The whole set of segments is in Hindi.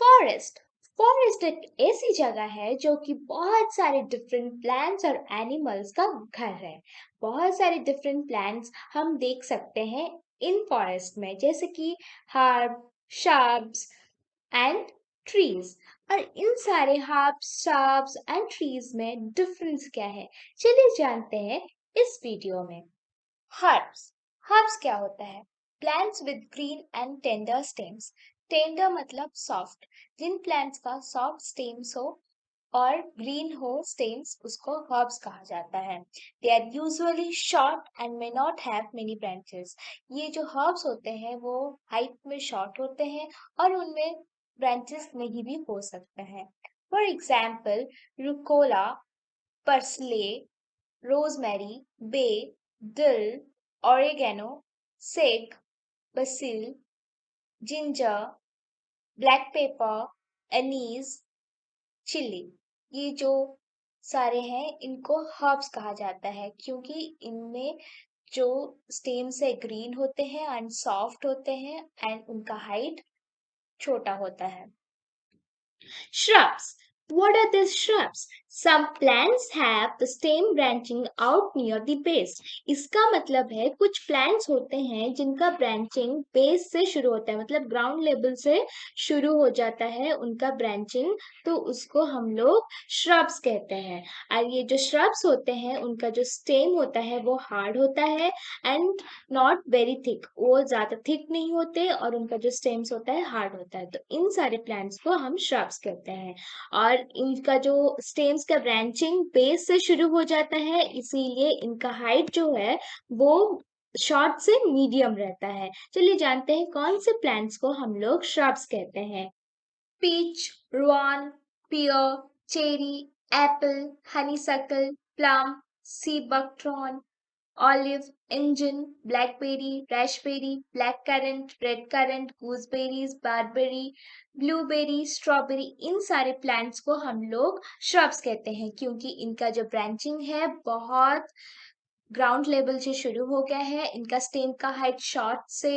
फॉरेस्ट फॉरेस्ट एक ऐसी जगह है जो कि बहुत सारे डिफरेंट प्लांट्स और एनिमल्स का घर है। बहुत सारे डिफरेंट प्लांट्स हम देख सकते हैं इन फॉरेस्ट में, जैसे कि हर्ब, shrubs एंड ट्रीज। और इन सारे हर्ब्स, shrubs एंड ट्रीज में डिफरेंस क्या है, चलिए जानते हैं इस वीडियो में। हर्ब्स हर्ब्स क्या होता है? Plants with green and tender stems. Tender मतलब सॉफ्ट। जिन प्लांट्स का सॉफ्ट स्टेम्स हो और ग्रीन हो स्टेम्स, उसको हर्ब्स कहा जाता है। They are usually short and may not have many branches. ये जो हर्ब्स होते हैं वो हाइट में शॉर्ट होते हैं और उनमें ब्रांचेस नहीं भी हो सकते हैं। For example, rucola, parsley, rosemary, bay, dill, oregano, sage, basil, ginger, black pepper, anise, chilli. ये जो सारे हैं इनको हर्ब्स कहा जाता है क्योंकि इनमें जो स्टेम्स है ग्रीन होते हैं एंड सॉफ्ट होते हैं एंड उनका हाइट छोटा होता है। Shrubs. What are these shrubs? Some plants have the stem branching out near the base. इसका मतलब है कुछ plants होते हैं जिनका branching base से शुरू होता है, मतलब ground level से शुरू हो जाता है उनका branching, तो उसको हम लोग shrubs कहते हैं। और ये जो shrubs होते हैं उनका जो stem होता है वो hard होता है and not very thick, वो ज्यादा thick नहीं होते और उनका जो stems होता है hard होता है। तो इन सारे plants को हम shrubs कहते हैं। और इनका जो stems का ब्रांचिंग बेस से शुरू हो जाता है, इसीलिए इनका हाइट जो है वो शॉर्ट से मीडियम रहता है। चलिए जानते हैं कौन से प्लांट्स को हम लोग shrubs कहते हैं। Peach, rowan, pear, cherry, apple, honeysuckle, plum, sea buckthorn, olive, इंजन, blackberry, raspberry, black currant, red currant, gooseberries, barberry, blueberry, strawberry, इन सारे प्लांट्स को हम लोग श्रब्स कहते हैं क्योंकि इनका जो ब्रांचिंग है बहुत ग्राउंड लेवल से शुरू हो गया है। इनका स्टेम का हाइट शॉर्ट से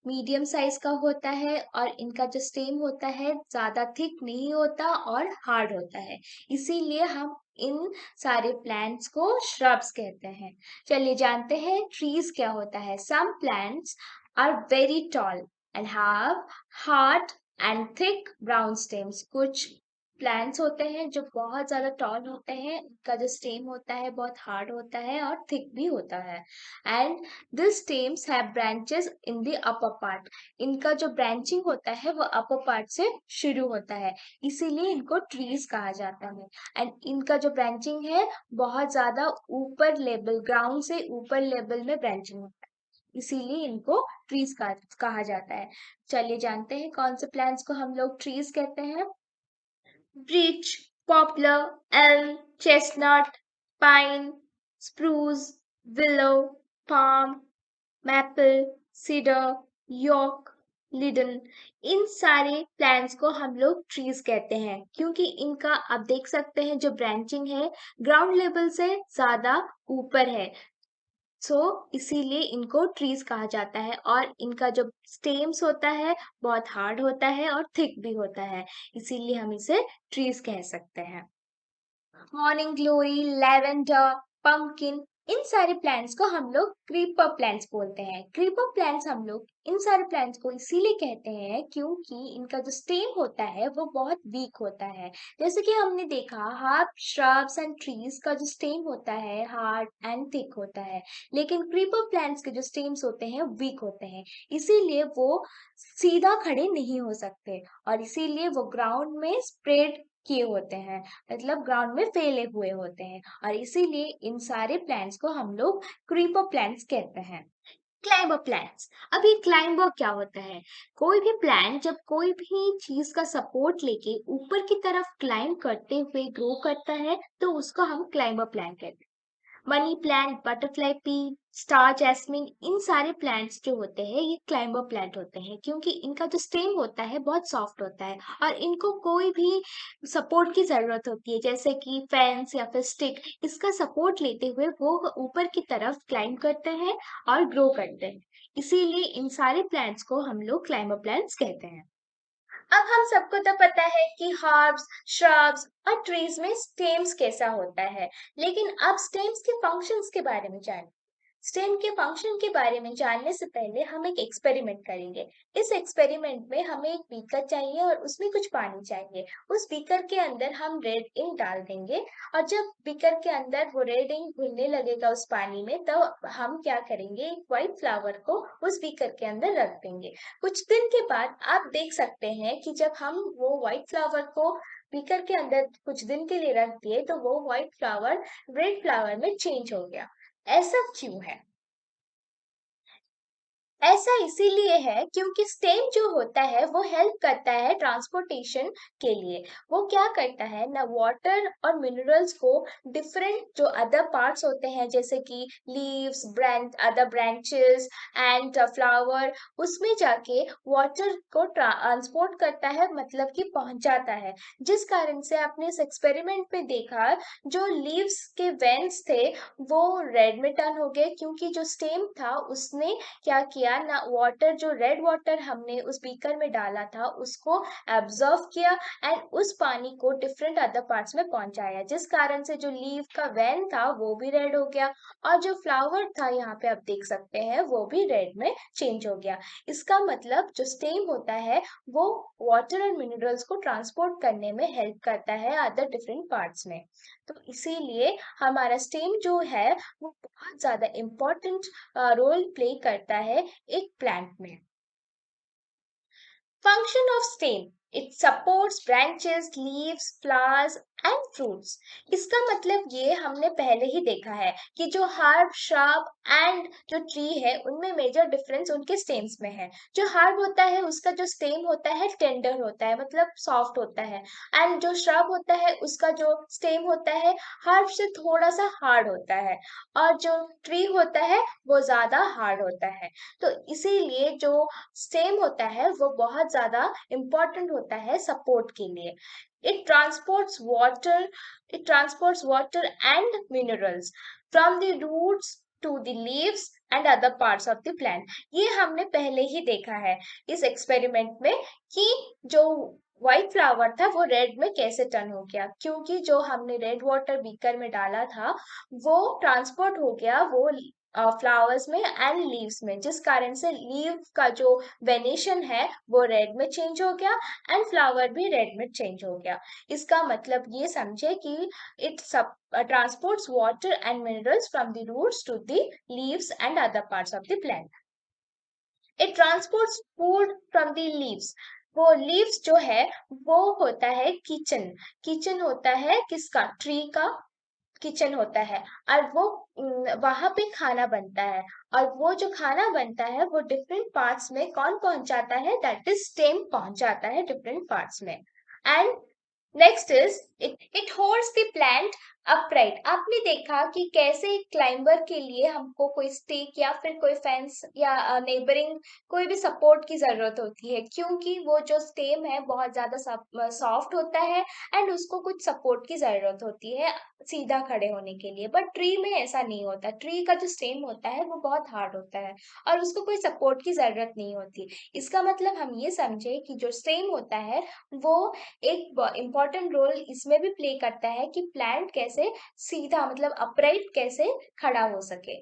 मीडियम साइज का होता है और इनका जो स्टेम होता है ज्यादा थिक नहीं होता और हार्ड होता है, इसीलिए हम इन सारे प्लांट्स को श्रब्स कहते हैं। चलिए जानते हैं ट्रीज क्या होता है। Some plants are very tall and have hard and thick brown stems. कुछ प्लांट्स होते हैं जो बहुत ज्यादा टॉल होते हैं, उनका जो स्टेम होता है बहुत हार्ड होता है और थिक भी होता है। And this stems have branches in the upper part. इनका जो ब्रांचिंग होता है वो अपर पार्ट से शुरू होता है, इसीलिए इनको ट्रीज कहा जाता है। एंड इनका जो ब्रांचिंग है बहुत ज्यादा ऊपर लेवल, ग्राउंड से ऊपर लेवल में ब्रांचिंग होता है, इसीलिए इनको ट्रीज कहा जाता है। चलिए जानते हैं कौन से प्लांट्स को हम लोग ट्रीज कहते हैं। Beech, poplar, elm, chestnut, pine, spruce, willow, palm, maple, cedar, oak, linden, इन सारे प्लांट्स को हम लोग ट्रीज कहते हैं क्योंकि इनका आप देख सकते हैं जो ब्रांचिंग है ग्राउंड लेवल से ज्यादा ऊपर है, इसीलिए इनको ट्रीज कहा जाता है। और इनका जो स्टेम्स होता है बहुत हार्ड होता है और थिक भी होता है, इसीलिए हम इसे ट्रीज कह सकते हैं। मॉर्निंग ग्लोरी, लैवेंडर, पंपकिन, इन सारे प्लांट्स को हम लोग क्रीपर प्लांट्स बोलते हैं। क्रीपर प्लांट्स हम लोग इन सारे प्लांट्स को इसीलिए कहते हैं क्योंकि इनका जो स्टेम होता है वो बहुत वीक होता है। जैसे कि हमने देखा हार्ब, श्रब्स एंड ट्रीज का जो स्टेम होता है हार्ड एंड थिक होता है, लेकिन क्रीपर प्लांट्स के जो स्टेम्स होते हैं वीक होते हैं, इसीलिए वो सीधा खड़े नहीं हो सकते और इसीलिए वो ग्राउंड में स्प्रेड किए होते हैं, मतलब ग्राउंड में फैले हुए होते हैं, और इसीलिए इन सारे प्लांट्स को हम लोग क्रीपर प्लांट्स कहते हैं। Climber plants. अब ये क्लाइंबर क्या होता है? कोई भी प्लांट जब कोई भी चीज का सपोर्ट लेके ऊपर की तरफ क्लाइंब करते हुए ग्रो करता है तो उसको हम क्लाइंबर प्लांट कहते हैं। Money plant, butterfly pea, star jasmine, इन सारे प्लांट्स जो होते हैं ये क्लाइंबर प्लांट होते हैं क्योंकि इनका जो स्टेम होता है बहुत सॉफ्ट होता है और इनको कोई भी सपोर्ट की जरूरत होती है, जैसे कि फेंस या फिर स्टिक, इसका सपोर्ट लेते हुए वो ऊपर की तरफ क्लाइंब करते हैं और ग्रो करते हैं, इसीलिए इन सारे प्लांट्स को हम लोग क्लाइंबर प्लांट्स कहते हैं। अब हम सबको तो पता है कि हर्ब्स, श्रब्स और ट्रीज में स्टेम्स कैसा होता है, लेकिन अब स्टेम्स के फंक्शंस के बारे में जानें। स्टेम के फंक्शन के बारे में जानने से पहले हम एक एक्सपेरिमेंट करेंगे। इस एक्सपेरिमेंट में हमें एक बीकर चाहिए और उसमें कुछ पानी चाहिए। उस बीकर के अंदर हम रेड इंक डाल देंगे और जब बीकर के अंदर वो रेड इंक घुलने लगेगा उस पानी में, तो हम क्या करेंगे, एक व्हाइट फ्लावर को उस बीकर के अंदर रख देंगे। कुछ दिन के बाद आप देख सकते हैं कि जब हम वो व्हाइट फ्लावर को बीकर के अंदर कुछ दिन के लिए रख दिए तो वो व्हाइट फ्लावर रेड फ्लावर में चेंज हो गया। ऐसा क्यों है? ऐसा इसीलिए है क्योंकि स्टेम जो होता है वो हेल्प करता है ट्रांसपोर्टेशन के लिए। वो क्या करता है ना, वाटर और मिनरल्स को डिफरेंट जो अदर पार्ट्स होते हैं जैसे कि leaves, branch, other branches and flower, उसमें जाके वाटर को ट्रांसपोर्ट करता है, मतलब कि पहुंचाता है। जिस कारण से आपने इस एक्सपेरिमेंट में देखा, जो लीव्स के वेन्स थे वो रेड में टर्न हो गए क्योंकि जो स्टेम था उसने क्या किया ना, वाटर, जो रेड वाटर हमने उस बीकर में डाला था उसको एब्जॉर्व किया एंड उस पानी को डिफरेंट अदर पार्ट्स में पहुंचाया, जिस कारण से जो लीव का वैन था वो भी रेड हो गया और जो फ्लावर था यहाँ पे आप देख सकते हैं वो भी रेड में चेंज हो गया। इसका मतलब जो स्टेम होता है वो वाटर एंड मिनरल्स को ट्रांसपोर्ट करने में हेल्प करता है अदर डिफरेंट पार्ट्स में। तो इसीलिए हमारा स्टेम जो है वो बहुत ज्यादा इम्पोर्टेंट रोल प्ले करता है एक प्लांट में। Function of stem. It supports branches, leaves, flowers and fruits. इसका मतलब ये हमने पहले ही देखा है कि जो हर्ब, श्रब एंड जो ट्री है उनमें मेजर डिफरेंस उनके स्टेम्स में है। जो हर्ब होता है उसका जो स्टेम होता है टेंडर होता है, मतलब सॉफ्ट होता है, एंड जो श्रब होता है उसका जो स्टेम होता है हर्ब से थोड़ा सा हार्ड होता है, और जो ट्री होता है वो ज्यादा हार्ड होता है। तो इसीलिए जो स्टेम होता है वो बहुत ज्यादा इम्पोर्टेंट होता है सपोर्ट के लिए। It transports water, it transports water and minerals from the roots to the leaves and other parts of the plant. ये हमने पहले ही देखा है इस एक्सपेरिमेंट में कि जो व्हाइट फ्लावर था वो रेड में कैसे टर्न हो गया, क्योंकि जो हमने रेड वाटर बीकर में डाला था वो ट्रांसपोर्ट हो गया वो फ्लावर्स में एंड लीव्स में, जिस कारण से लीव का जो वेनेशन है वो रेड में चेंज हो गया एंड फ्लावर भी रेड में चेंज हो गया। इसका मतलब ये समझे कि इट सब transports water and minerals from the roots to the leaves and other parts of the plant. It transports food from the leaves. वो लीव्स जो है वो होता है किचन, किचन होता है किसका, ट्री का किचन होता है, और वो वहां पे खाना बनता है, और वो जो खाना बनता है वो डिफरेंट पार्ट्स में कौन पहुंचाता है, दैट इज स्टेम पहुंचाता है डिफरेंट पार्ट्स में। And next is it holds the plant upright. आपने देखा कि कैसे एक क्लाइंबर के लिए हमको कोई स्टेक या फिर कोई फेंस या नेबरिंग कोई भी सपोर्ट की जरूरत होती है, क्योंकि वो जो स्टेम है बहुत ज्यादा सॉफ्ट होता है एंड उसको कुछ सपोर्ट की जरूरत होती है सीधा खड़े होने के लिए। बट ट्री में ऐसा नहीं होता, ट्री का जो स्टेम होता है वो बहुत हार्ड होता है और उसको कोई सपोर्ट की जरूरत नहीं होती। इसका मतलब हम ये समझे कि जो स्टेम होता है वो एक इम्पॉर्टेंट रोल इसमें भी प्ले करता है कि प्लांट कैसे सीधा, मतलब अपराइट कैसे खड़ा हो सके।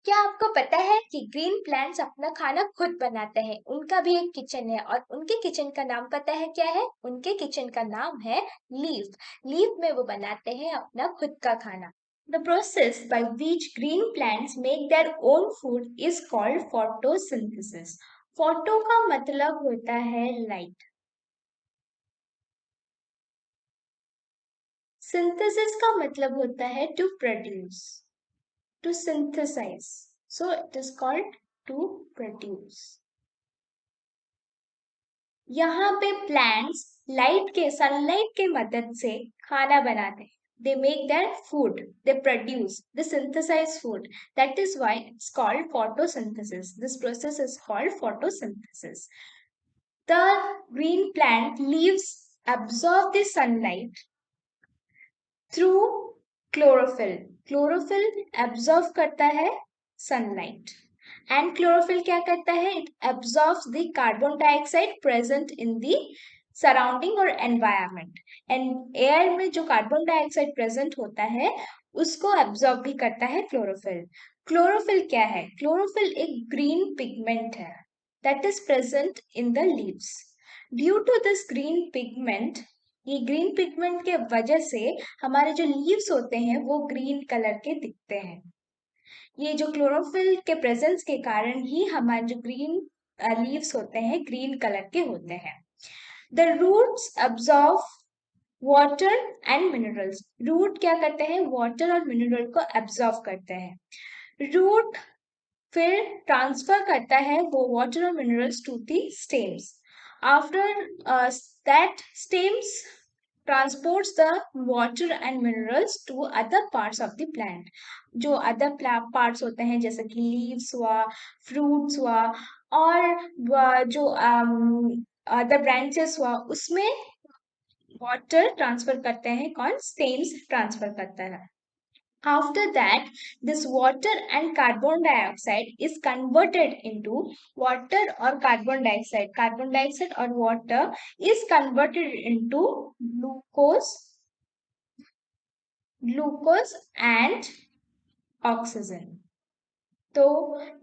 क्या आपको पता है कि ग्रीन प्लांट्स अपना खाना खुद बनाते हैं? उनका भी एक किचन है और उनके किचन का नाम पता है क्या है? उनके किचन का नाम है लीफ। लीफ में वो बनाते हैं अपना खुद का खाना। The process by which green plants make their own food is called photosynthesis. Photo का मतलब होता है लाइट, सिंथेसिस का मतलब होता है to produce, to synthesize. So it is called to produce. यहाँ पे प्लांट्स लाइट के, सनलाइट के मदद से खाना बनाते हैं। They make their food, they produce, they synthesize food. That is why it's called photosynthesis. This process is called photosynthesis. The green plant leaves absorb the sunlight through chlorophyll. Chlorophyll absorb करता है sunlight. And chlorophyll क्या करता है? It absorbs the carbon dioxide present in the surrounding और एनवायरमेंट। एंड एयर में जो कार्बन डाइऑक्साइड प्रेजेंट होता है उसको एब्जॉर्ब भी करता है क्लोरोफिल। क्लोरोफिल क्या है? क्लोरोफिल एक ग्रीन पिगमेंट है that is present in the leaves. Due to this green pigment, ये ग्रीन पिगमेंट के वजह से हमारे जो लीव्स होते हैं वो ग्रीन कलर के दिखते हैं। ये जो क्लोरोफिल के प्रेजेंस के कारण ही हमारे जो ग्रीन लीव्स होते हैं ग्रीन कलर के होते हैं। The roots absorb water and minerals. Root क्या करते हैं? वाटर और मिनरल को एब्सॉर्ब करते हैं। रूट फिर ट्रांसफर करता है वो वाटर और minerals to the stems. After that stems transports the water and minerals to other parts of the plant। जो अदर पार्ट्स होते हैं जैसे कि लीव्स हुआ, फ्रूट्स हुआ, और जो अदर ब्रांचेस हुआ उसमें वाटर ट्रांसफर करते हैं। कौन? स्टेम्स ट्रांसफर करता है। After that, this water and carbon dioxide is converted into water or carbon dioxide. Carbon dioxide or water is converted into glucose and oxygen। तो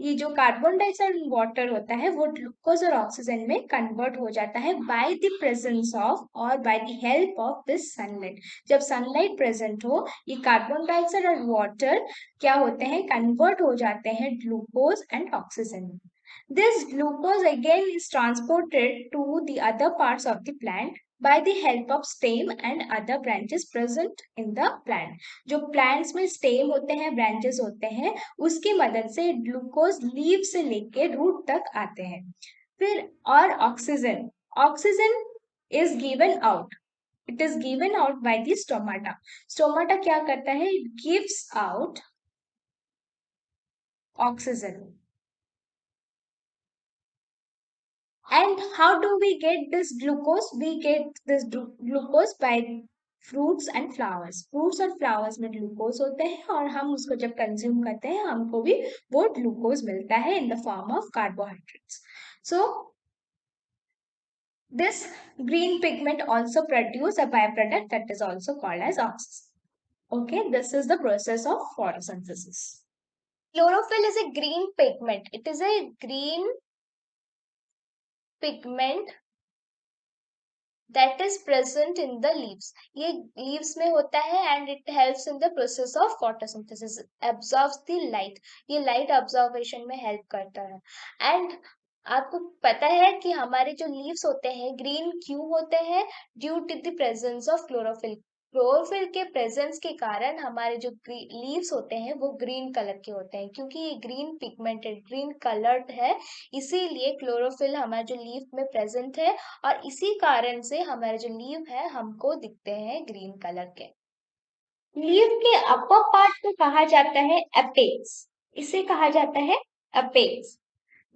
ये जो कार्बन डाइऑक्साइड वाटर होता है वो ग्लूकोज और ऑक्सीजन में कन्वर्ट हो जाता है बाय द प्रेजेंस ऑफ और bye the help of this sunlight. जब सनलाइट प्रेजेंट हो ये कार्बन डाइऑक्साइड और वाटर क्या होते हैं? कन्वर्ट हो जाते हैं ग्लूकोज एंड ऑक्सीजन में। This glucose again is transported to the other parts of the plant by the help of stem and other branches present in the plant। जो plants में stem होते हैं, branches होते हैं, उसकी मदद से ग्लूकोज लीव से लेके रूट तक आते हैं। फिर और oxygen, oxygen is given out, it is given out by the stomata. Stomata क्या करता है? It gives out oxygen. And how do we get this glucose? We get this glucose by fruits and flowers। fruits और flowers में glucose होते हैं और हम उसको जब consume करते हैं हमको भी वो glucose मिलता है in the form of carbohydrates। So this green pigment also produce a byproduct that is also called as oxygen। Okay, this is the process of photosynthesis। Chlorophyll is a green pigment। It is a green pigment that is present in the leaves। ये leaves में होता है and it helps in the process of photosynthesis, absorbs the light। ये light absorption में help करता है। and आपको पता है कि हमारे जो leaves होते हैं green क्यों होते हैं? due to the presence of chlorophyll। Chlorophyll के प्रेजेंस के कारण हमारे जो लीव्स होते हैं वो ग्रीन कलर के होते हैं, क्योंकि ये ग्रीन पिगमेंटेड ग्रीन कलर्ड है, इसीलिए क्लोरोफिल हमारे जो लीफ में प्रेजेंट है और इसी कारण से हमारे जो लीव है हमको दिखते हैं ग्रीन कलर के। लीव के अपर पार्ट को कहा जाता है एपेक्स। इसे कहा जाता है एपेक्स।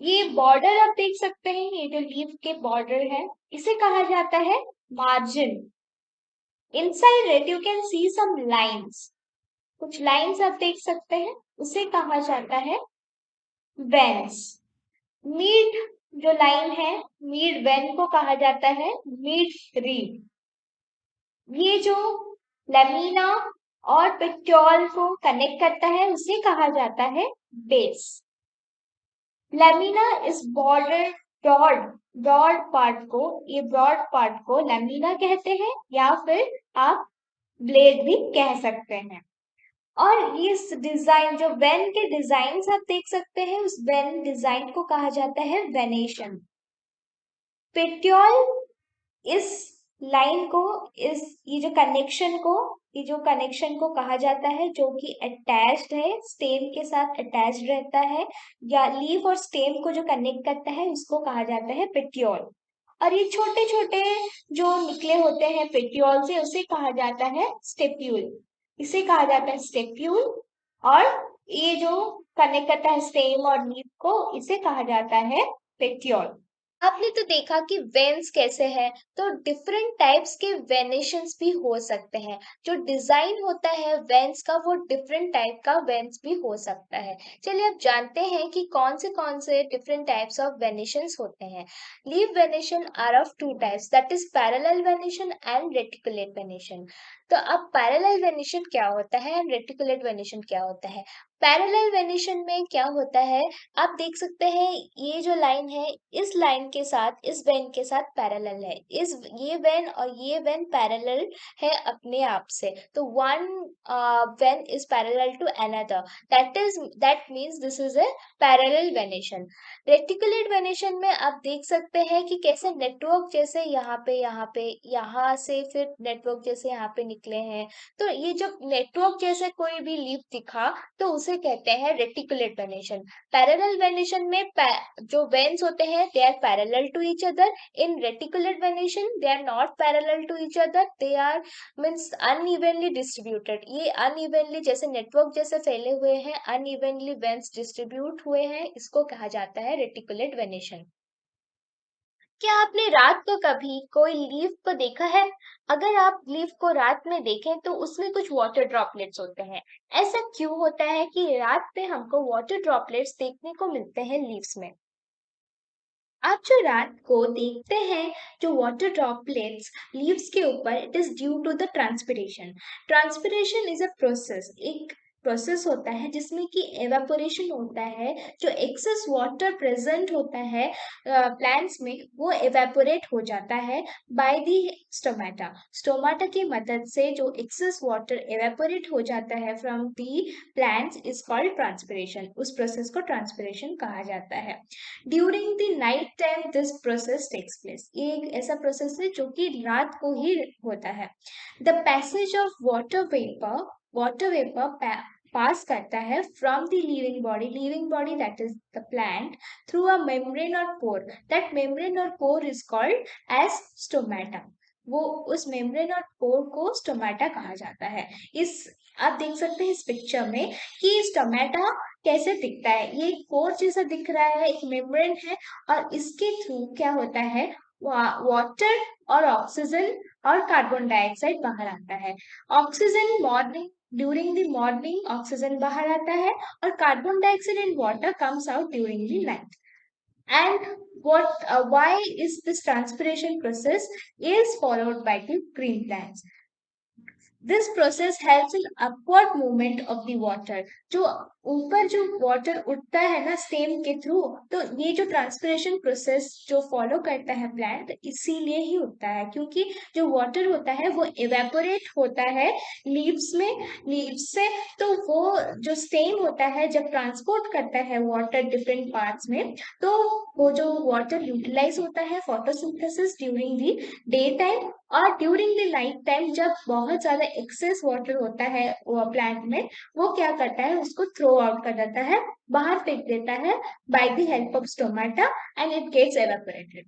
ये बॉर्डर आप देख सकते हैं, ये जो लीव के बॉर्डर है इसे कहा जाता है margin. Inside it you can see some lines, कुछ लाइंस आप देख सकते हैं, उसे कहा जाता है वेन्स। मिड जो लाइन है मिड वेन को कहा जाता है मिड रीड। ये जो लेमिना और पेट्योल को कनेक्ट करता है उसे कहा जाता है बेस। लेमिना इस बॉर्डर ब्रॉड पार्ट को, ये ब्रॉड पार्ट को लेमिना कहते हैं या फिर आप ब्लेड भी कह सकते हैं। और इस डिजाइन जो वेन के डिजाइन आप देख सकते हैं उस वेन डिजाइन को कहा जाता है वेनेशन। पेट्योल इस लाइन को, ये जो कनेक्शन को कहा जाता है जो कि अटैच्ड है स्टेम के साथ अटैच्ड रहता है, या लीफ और स्टेम को जो कनेक्ट करता है उसको कहा जाता है पेट्योल। और ये छोटे छोटे जो निकले होते हैं पेट्योल से उसे कहा जाता है स्टेप्यूल। इसे कहा जाता है स्टेप्यूल। और ये जो कनेक्ट करता है स्टेम और लीफ को इसे कहा जाता है पेट्योल। आपने तो देखा कि वेन्स कैसे है, तो डिफरेंट टाइप्स के वेनेशंस भी हो सकते हैं। जो डिजाइन होता है वेन्स का वो डिफरेंट टाइप का वेन्स भी हो सकता है। चलिए अब जानते हैं कि कौन से डिफरेंट टाइप्स ऑफ वेनेशंस होते हैं। Leaf venation are of two types, that is parallel venation and reticulate venation. तो अब पैरेलल वेनेशन क्या होता है एंड रेटिकुलेट वेनेशन क्या होता है। पैरेलल वेनेशन में क्या होता है, आप देख सकते हैं ये जो लाइन है इस लाइन के साथ इस वेन के साथ पैरेलल है। इस ये वेन और ये वेन पैरेलल है अपने आप से, तो one vein is parallel to another, that means this is a parallel venation. Reticulate venation में आप देख सकते हैं कि कैसे नेटवर्क जैसे यहाँ से फिर नेटवर्क जैसे यहाँ पे निकले हैं। तो ये जब नेटवर्क जैसे कोई भी लीफ दिखा तो उसे कहते हैं रेटिकुलेट वेनेशन। पैरेलल वेनेशन में जो वेन्स होते हैं they are parallel to each other. In reticulate venation they are not parallel to each other, they are means unevenly distributed. ये अनइवनली जैसे नेटवर्क जैसे फैले हुए हैं, अनइवनली वेन्स डिस्ट्रीब्यूट हुए हैं, इसको कहा जाता है रेटिकुलेट वेनेशन। क्या आपने रात को कभी कोई लीफ को देखा है? अगर आप लीफ को रात में देखें तो उसमें कुछ वाटर ड्रॉपलेट्स होते हैं। ऐसा क्यों होता है कि रात में हमको वाटर ड्रॉपलेट्स देखने को मिलते हैं लीव्स में? आप जो रात को देखते हैं जो वाटर ड्रॉपलेट्स लीव्स के ऊपर, it is due to the transpiration. Transpiration is a process, एक प्रोसेस होता है जिसमें कि एवापोरेशन होता है। जो एक्सेस वाटर प्रेजेंट होता है प्लांट्स में वो एवेपोरेट हो जाता है बाय द स्टोमेटा। स्टोमेटा की मदद से जो एक्सेस वाटर एवेपोरेट हो जाता है from the plants is called transpiration. उस प्रोसेस को ट्रांसपिरेशन कहा जाता है। During the night time this process takes place, ये एक ऐसा प्रोसेस है जो कि रात को ही होता है। The passage of water vapour pass करता है from the living body that is the plant through a membrane और पोर। दैट मेम्ब्रेन और pore is called as stomata. वो उस मेम्ब्रेन और पोर को स्टोमेटा कहा जाता है। इस आप देख सकते हैं इस पिक्चर में कि स्टोमेटा कैसे दिखता है। ये एक पोर जैसा दिख रहा है, एक मेम्ब्रेन है, और इसके थ्रू क्या होता है वाटर और ऑक्सीजन और कार्बन डाइऑक्साइड बाहर आता है। Oxygen morning during the morning oxygen बाहर आता है और carbon dioxide and water comes out during the night. And why is this transpiration process is followed by the green plants? This process helps in upward movement of the water. जो ऊपर जो वाटर उठता है ना स्टेम के थ्रू, तो ये जो ट्रांसपिरेशन प्रोसेस जो फॉलो करता है प्लांट इसीलिए ही उठता है, क्योंकि जो वाटर होता है वो इवेपोरेट होता है लीव्स से। तो वो जो स्टेम होता है जब ट्रांसपोर्ट करता है वाटर डिफरेंट पार्ट्स में, तो वो जो वाटर यूटिलाइज होता है photosynthesis during the day time, और ड्यूरिंग द नाइट टाइम जब बहुत ज्यादा एक्सेस वाटर होता है वो प्लांट में, वो क्या करता है उसको थ्रो आउट कर देता है, बाहर फेंक देता है by the help of stomata and it gets evaporated.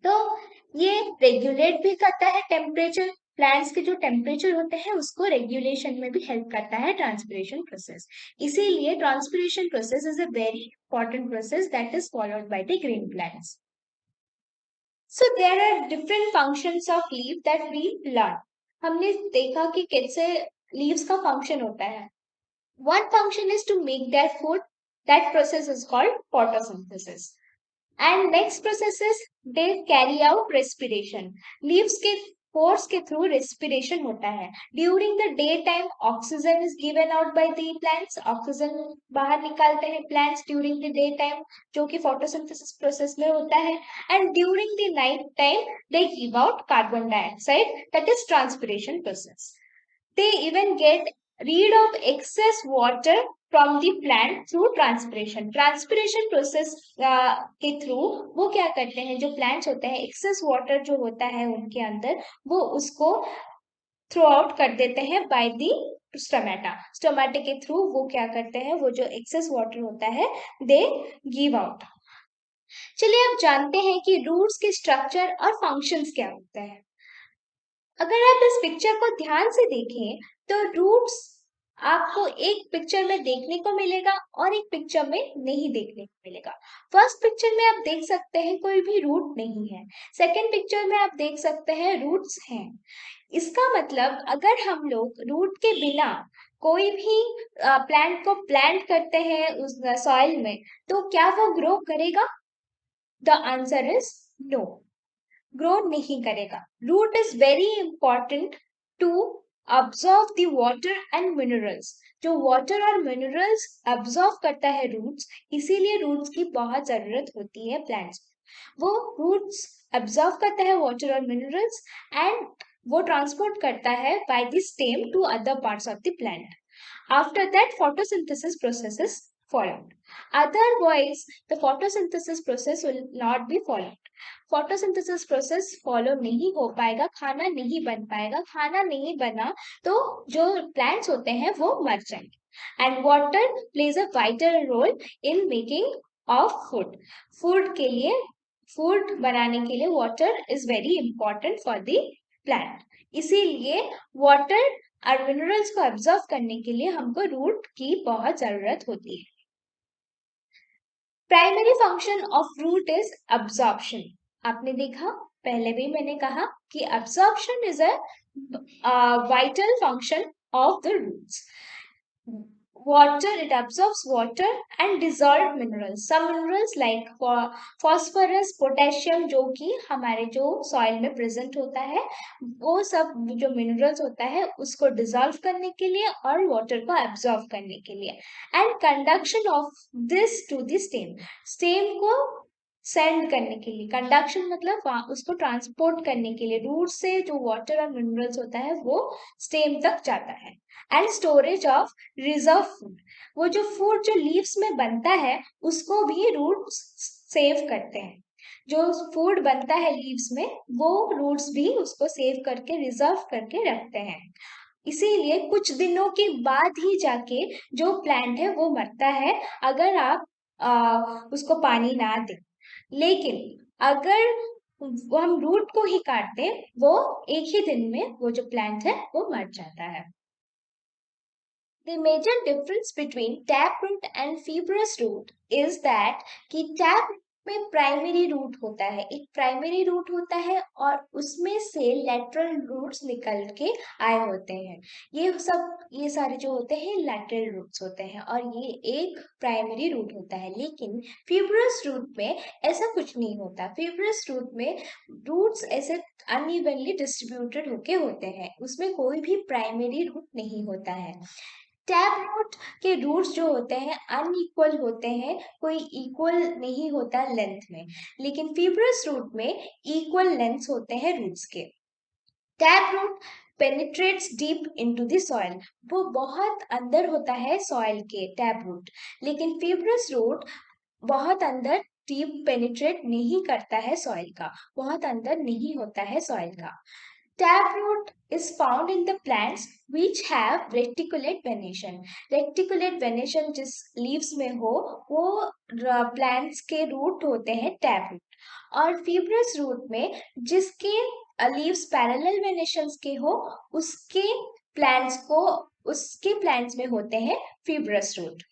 तो ये रेगुलेट भी करता है टेम्परेचर। प्लांट्स के जो टेम्परेचर होते हैं उसको रेगुलेशन में भी हेल्प करता है ट्रांसपिरेशन प्रोसेस। इसीलिए transpiration process is a very important process that is followed by the green plants. So there are different functions of leaf that we learn. हमने देखा कि कैसे leaves का function होता है। One function is to make their food. That process is called photosynthesis. And next process is they carry out respiration. Leaves के pores के through respiration होता है। During the daytime, oxygen is given out by the plants. Oxygen बाहर निकालते हैं plants during the daytime, जो कि photosynthesis process में होता है। And during the night time, they give out carbon dioxide, that is transpiration process. They even get rid of excess water from the plant through transpiration. Transpiration process के थ्रू वो क्या करते हैं, जो plants होते हैं excess water जो होता है उनके अंदर, वो उसको थ्रो आउट कर देते हैं बाय दी स्टोमेटा। स्टोमेटा के थ्रू वो क्या करते हैं, वो जो एक्सेस वाटर होता है दे गिव आउट। चलिए अब जानते हैं कि रूट्स के स्ट्रक्चर और फंक्शंस क्या होते हैं। अगर आप इस पिक्चर को ध्यान से देखें तो रूट्स आपको एक पिक्चर में देखने को मिलेगा और एक पिक्चर में नहीं देखने को मिलेगा। फर्स्ट पिक्चर में आप देख सकते हैं कोई भी रूट नहीं है। सेकंड पिक्चर में आप देख सकते हैं रूट्स हैं। इसका मतलब अगर हम लोग रूट के बिना कोई भी प्लांट को प्लांट करते हैं उस सॉइल में, तो क्या वो ग्रो करेगा? The answer is no, grow नहीं करेगा। Root is very important to absorb the water and minerals. जो वाटर और मिनरल्स अब्सॉर्ब करता है रूट्स, इसीलिए रूट्स की बहुत जरूरत होती है प्लांट्स। वो रूट्स अब्सॉर्ब करता है वाटर और मिनरल्स एंड वो ट्रांसपोर्ट करता है by the stem to other parts of the plant. After that, photosynthesis process is followed. Otherwise, the photosynthesis process will not be followed. Photosynthesis process follow नहीं हो पाएगा, खाना नहीं बन पाएगा, खाना नहीं बना तो जो plants होते हैं वो मर जाएंगे। And water plays a vital role in making of food. Food के लिए, food बनाने के लिए water is very important for the plant. इसीलिए water और मिनरल्स को एब्जॉर्व करने के लिए हमको रूट की बहुत जरूरत होती है। Primary function of root is absorption. आपने देखा, पहले भी मैंने कहा कि absorption is a vital function of the roots. water, it absorbs water and dissolved minerals. Some minerals like phosphorus, potassium जो कि हमारे जो सॉइल में प्रेजेंट होता है, वो सब जो मिनरल्स होता है उसको डिसॉल्व करने के लिए और वाटर को एब्जॉर्ब करने के लिए। And conduction of this to the stem, stem को सेंड करने के लिए, कंडक्शन मतलब उसको ट्रांसपोर्ट करने के लिए, रूट से जो वाटर और मिनरल्स होता है वो स्टेम तक जाता है। And storage of reserve food, वो जो फूड जो लीव्स में बनता है उसको भी रूट्स सेव करते हैं। जो फूड बनता है लीव्स में वो रूट्स भी उसको सेव करके रिजर्व करके रखते हैं। इसीलिए कुछ दिनों के बाद ही जाके जो प्लांट है वो मरता है अगर आप उसको पानी ना दें। लेकिन अगर वो हम रूट को ही काट दें, वो एक ही दिन में वो जो प्लांट है वो मर जाता है। The major difference between taproot and fibrous root is that कि taproot में प्राइमरी रूट होता है, एक प्राइमरी रूट होता है और उसमें से लैटरल रूट्स निकल के आए होते हैं। ये सारे जो होते हैं लैटरल रूट्स होते हैं और ये एक प्राइमरी रूट होता है। लेकिन फिब्रस रूट में ऐसा कुछ नहीं होता। फिब्रस रूट में रूट्स ऐसे अनइवनली डिस्ट्रीब्यूटेड होके होते हैं, उसमें कोई भी प्राइमरी रूट नहीं होता है। टैप रूट के रूट्स जो होते हैं अनइक्वल होते हैं, कोई इक्वल नहीं होता लेंथ में। लेकिन फिब्रस रूट में इक्वल लेंथ होते हैं रूट्स के। Tap root penetrates deep into the soil, वो बहुत अंदर होता है सॉइल के टैप रूट। लेकिन फिब्रस रूट बहुत अंदर डीप पेनिट्रेट नहीं करता है सॉइल का, बहुत अंदर नहीं होता है सॉइल का। Taproot is found in the plants which have reticulate venation. Reticulate venation जिस leaves में हो वो plants के root होते हैं taproot। और fibrous root में जिसके leaves parallel venations के हो उसके plants में होते हैं fibrous root।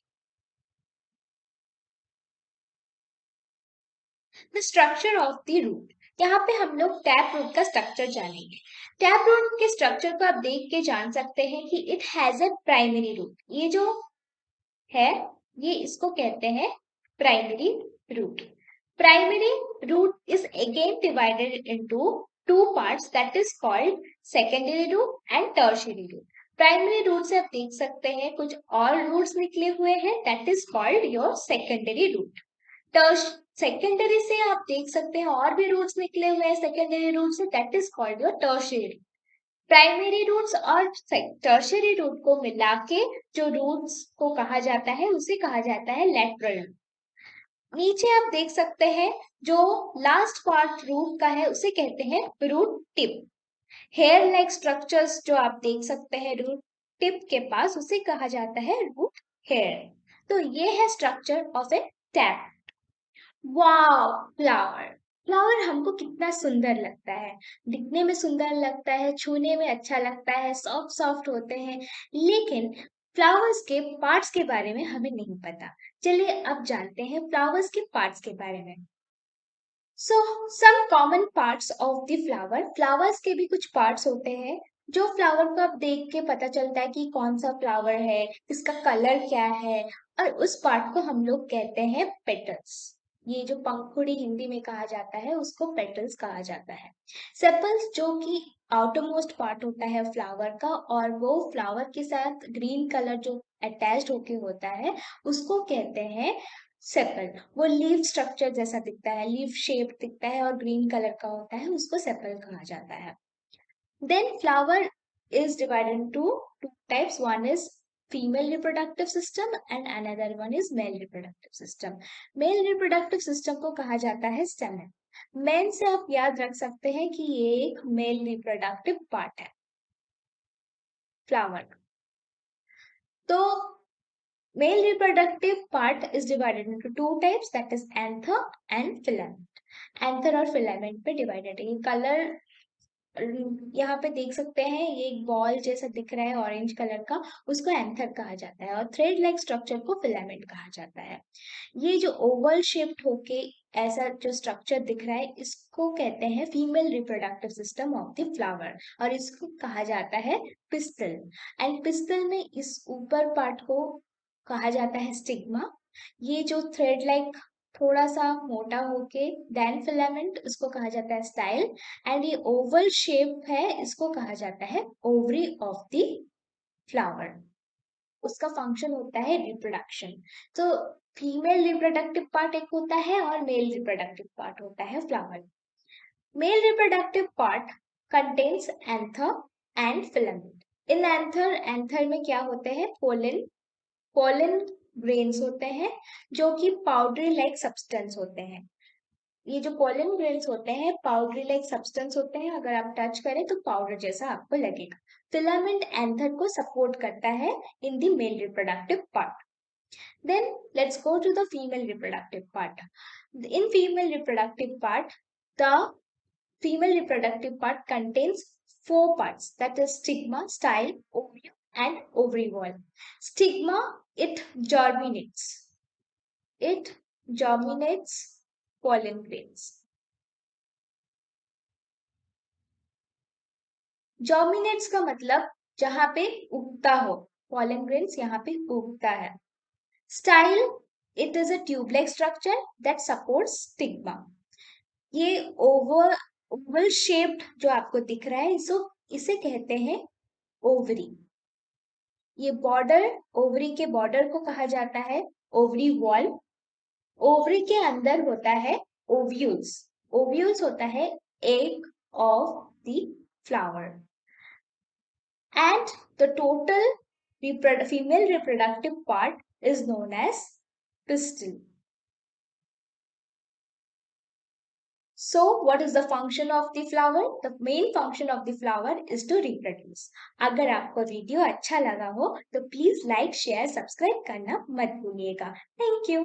The structure of the root, यहाँ पे हम लोग टैप रूट का स्ट्रक्चर जानेंगे। टैप रूट के स्ट्रक्चर को आप देख के जान सकते हैं कि it has a primary root. ये जो है ये इसको कहते हैं primary root. Primary root is again divided into two parts that is called secondary root and tertiary root. Primary root से आप देख सकते हैं कुछ और रूट्स निकले हुए हैं, that is called your secondary root. Secondary से आप देख सकते हैं और भी रूट्स निकले हुए हैं सेकेंडरी रूट से, that is called your tertiary. Primary roots और टर्शियरी रूट को मिला के जो रूट्स को कहा जाता है उसे कहा जाता है लैटरल। नीचे आप देख सकते हैं जो लास्ट पार्ट रूट का है उसे कहते हैं root tip. Hair like structures जो आप देख सकते हैं रूट टिप के पास उसे कहा जाता है रूट हेयर। तो ये है structure of A tap. Wow, flower. Flower हमको कितना सुंदर लगता है, दिखने में सुंदर लगता है, छूने में अच्छा लगता है, सॉफ्ट सॉफ्ट होते हैं। लेकिन फ्लावर्स के पार्ट्स के बारे में हमें नहीं पता। चलिए अब जानते हैं फ्लावर्स के पार्ट्स के बारे में। So some common parts of the flower, flowers के भी कुछ पार्ट्स होते हैं जो फ्लावर को आप देख के पता चलता है कि कौन सा फ्लावर है, इसका कलर क्या है, और उस पार्ट को हम लोग कहते हैं पेटल्स। ये जो पंखुड़ी हिंदी में कहा जाता है उसको पेटल्स कहा जाता है। सेपल्स जो कि आउटर मोस्ट पार्ट होता है फ्लावर का, और वो फ्लावर के साथ ग्रीन कलर जो अटैच्ड होके होता है उसको कहते हैं सेपल। वो लीफ स्ट्रक्चर जैसा दिखता है, लीफ शेप दिखता है और ग्रीन कलर का होता है, उसको सेपल कहा जाता है। Then flower is divided into two types. One is female reproductive system and another one is male reproductive system. Male reproductive system को कहा जाता है stamen. मेन से आप याद रख सकते हैं कि ये एक मेल रिप्रोडक्टिव पार्ट है फ्लावर। तो male reproductive part is divided into two types, that is anther and filament. Anther और filament पे divided है। ये कलर यहाँ पे देख सकते हैं, ये एक बॉल जैसा दिख रहा है ऑरेंज कलर का, उसको एंथर कहा जाता है, और थ्रेड लाइक स्ट्रक्चर को फिलामेंट कहा जाता है। ये जो ओवल शेप्ड होके ऐसा जो स्ट्रक्चर दिख रहा है इसको कहते हैं female reproductive system of the flower, और इसको कहा जाता है पिस्टल। एंड पिस्टल में इस ऊपर पार्ट को कहा जाता है स्टिग्मा। ये जो थ्रेड लाइक थोड़ा सा मोटा होके देन फिलामेंट, उसको कहा जाता है स्टाइल। एंड ये ओवल शेप है, इसको कहा जाता है ओवरी ऑफ द फ्लावर। उसका फंक्शन होता है रिप्रोडक्शन। तो फीमेल रिप्रोडक्टिव पार्ट एक होता है और मेल रिप्रोडक्टिव पार्ट होता है flower. Male reproductive part contains anther and filament. In anther में क्या होते हैं, पोलन ग्रेन्स होते हैं जो कि पाउडरी लाइक सब्सटेंस होते हैं। ये जो पोलन ग्रेन्स होते हैं पाउडरी लाइक सब्सटेंस होते हैं, अगर आप टच करें तो पाउडर जैसा आपको लगेगा। फिलामेंट एंथर को सपोर्ट करता है in the male reproductive part. Then let's go to the female reproductive part. In female reproductive part, the female reproductive part contains four parts, that is stigma, style, ovule, and ovary wall. Stigma, it germinates. It germinates pollen grains. Germinates का मतलब जहां पे उगता हो, pollen grains यहाँ पे उगता है। Style, it is a tube-like structure that supports stigma. ये ओवल शेप्ड जो आपको दिख रहा है इसको इसे कहते हैं ओवरी। ये बॉर्डर, ओवरी के बॉर्डर को कहा जाता है ओवरी वॉल। ओवरी के अंदर होता है ओव्यूल्स। ओव्यूल्स होता है egg of the flower. And the total female reproductive part is known as pistil. So, what is the function of the flower? The main function of the flower is to reproduce. अगर आपको वीडियो अच्छा लगा हो तो प्लीज लाइक शेयर सब्सक्राइब करना मत भूलिएगा। Thank you.